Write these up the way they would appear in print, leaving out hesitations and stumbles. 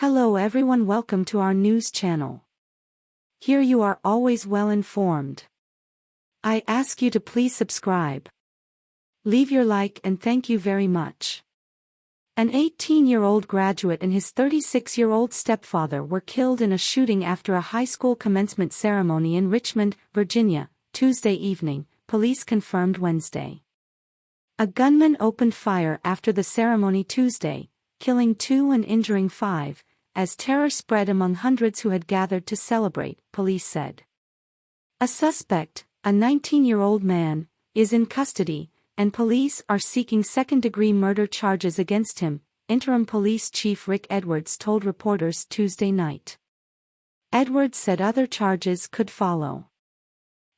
Hello everyone, welcome to our news channel. Here you are always well informed. I ask you to please subscribe. Leave your like and thank you very much. An 18-year-old graduate and his 36-year-old stepfather were killed in a shooting after a high school commencement ceremony in Richmond, Virginia, Tuesday evening, police confirmed Wednesday. A gunman opened fire after the ceremony Tuesday, killing 2 and injuring 5, as terror spread among hundreds who had gathered to celebrate, police said. A suspect, a 19-year-old man, is in custody, and police are seeking second-degree murder charges against him, Interim Police Chief Rick Edwards told reporters Tuesday night. Edwards said other charges could follow.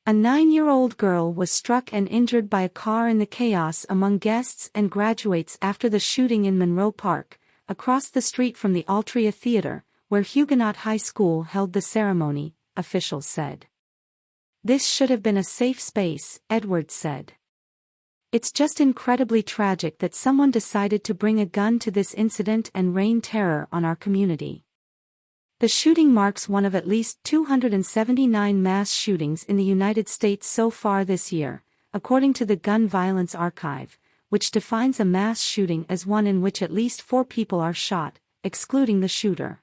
A 9-year-old girl was struck and injured by a car in the chaos among guests and graduates after the shooting in Monroe Park, across the street from the Altria Theater, where Huguenot High School held the ceremony, officials said. This should have been a safe space, Edwards said. It's just incredibly tragic that someone decided to bring a gun to this incident and rain terror on our community. The shooting marks one of at least 279 mass shootings in the United States so far this year, according to the Gun Violence Archive, which defines a mass shooting as one in which at least 4 people are shot, excluding the shooter.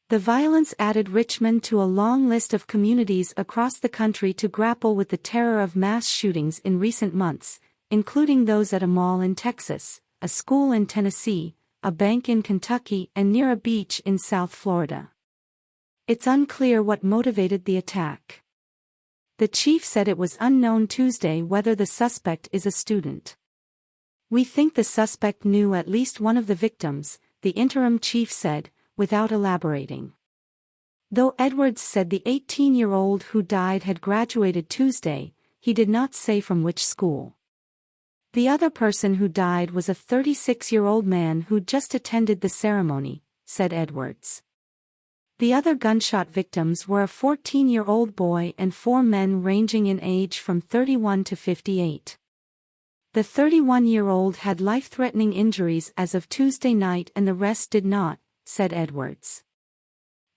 The violence added Richmond to a long list of communities across the country to grapple with the terror of mass shootings in recent months, including those at a mall in Texas, a school in Tennessee, a bank in Kentucky and near a beach in South Florida. It's unclear what motivated the attack. The chief said it was unknown Tuesday whether the suspect is a student. We think the suspect knew at least one of the victims, the interim chief said, without elaborating. Though Edwards said the 18-year-old who died had graduated Tuesday, he did not say from which school. The other person who died was a 36-year-old man who just attended the ceremony, said Edwards. The other gunshot victims were a 14-year-old boy and 4 men ranging in age from 31 to 58. The 31-year-old had life-threatening injuries as of Tuesday night and the rest did not, said Edwards.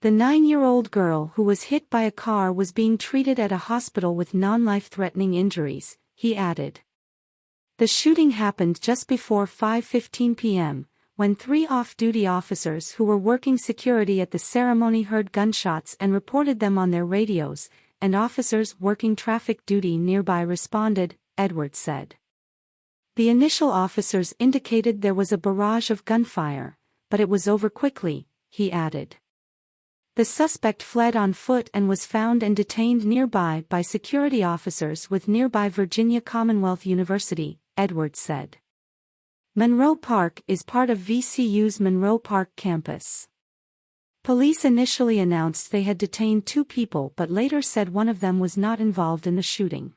The 9-year-old girl who was hit by a car was being treated at a hospital with non-life-threatening injuries, he added. The shooting happened just before 5:15 p.m., when 3 off-duty officers who were working security at the ceremony heard gunshots and reported them on their radios, and officers working traffic duty nearby responded, Edwards said. The initial officers indicated there was a barrage of gunfire, but it was over quickly, he added. The suspect fled on foot and was found and detained nearby by security officers with nearby Virginia Commonwealth University, Edwards said. Monroe Park is part of VCU's Monroe Park campus. Police initially announced they had detained 2 people but later said one of them was not involved in the shooting.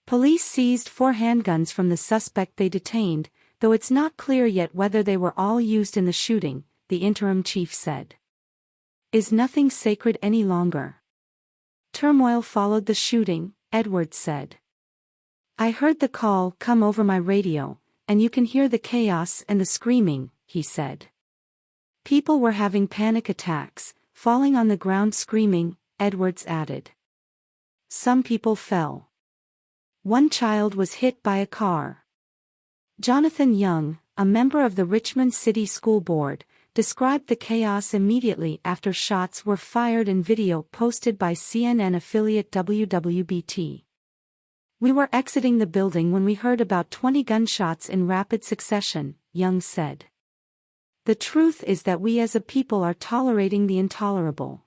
Police seized 4 handguns from the suspect they detained, though it's not clear yet whether they were all used in the shooting, the interim chief said. Is nothing sacred any longer? Turmoil followed the shooting, Edwards said. I heard the call come over my radio, and you can hear the chaos and the screaming, he said. People were having panic attacks, falling on the ground screaming, Edwards added. Some people fell. 1 child was hit by a car. Jonathan Young, a member of the Richmond City School Board, described the chaos immediately after shots were fired in video posted by CNN affiliate WWBT. We were exiting the building when we heard about 20 gunshots in rapid succession, Young said. The truth is that we as a people are tolerating the intolerable.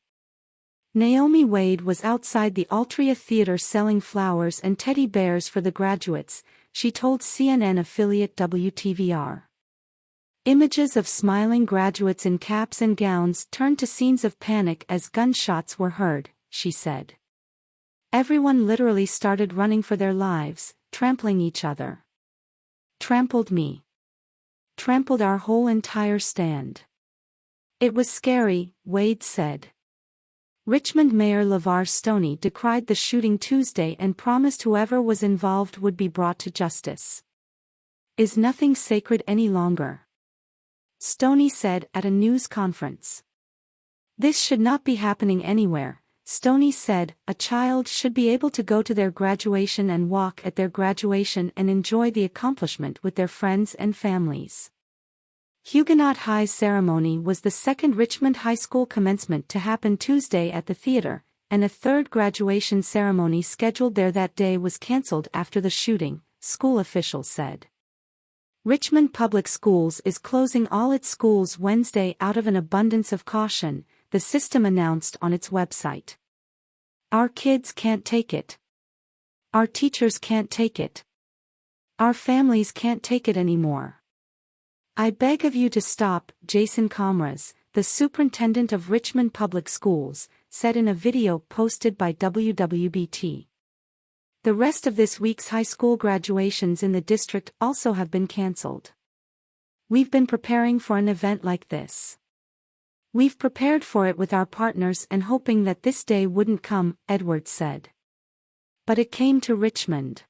Naomi Wade was outside the Altria Theater selling flowers and teddy bears for the graduates, she told CNN affiliate WTVR. Images of smiling graduates in caps and gowns turned to scenes of panic as gunshots were heard, she said. Everyone literally started running for their lives, trampling each other. Trampled me. Trampled our whole entire stand. It was scary, Wade said. Richmond Mayor LeVar Stoney decried the shooting Tuesday and promised whoever was involved would be brought to justice. Is nothing sacred any longer? Stoney said at a news conference. This should not be happening anywhere, Stoney said. A child should be able to go to their graduation and walk at their graduation and enjoy the accomplishment with their friends and families. Huguenot High's ceremony was the second Richmond High School commencement to happen Tuesday at the theater, and a third graduation ceremony scheduled there that day was cancelled after the shooting, school officials said. Richmond Public Schools is closing all its schools Wednesday out of an abundance of caution, the system announced on its website. Our kids can't take it. Our teachers can't take it. Our families can't take it anymore. I beg of you to stop, Jason Comras, the superintendent of Richmond Public Schools, said in a video posted by WWBT. The rest of this week's high school graduations in the district also have been cancelled. We've been preparing for an event like this. We've prepared for it with our partners and hoping that this day wouldn't come, Edwards said. But it came to Richmond.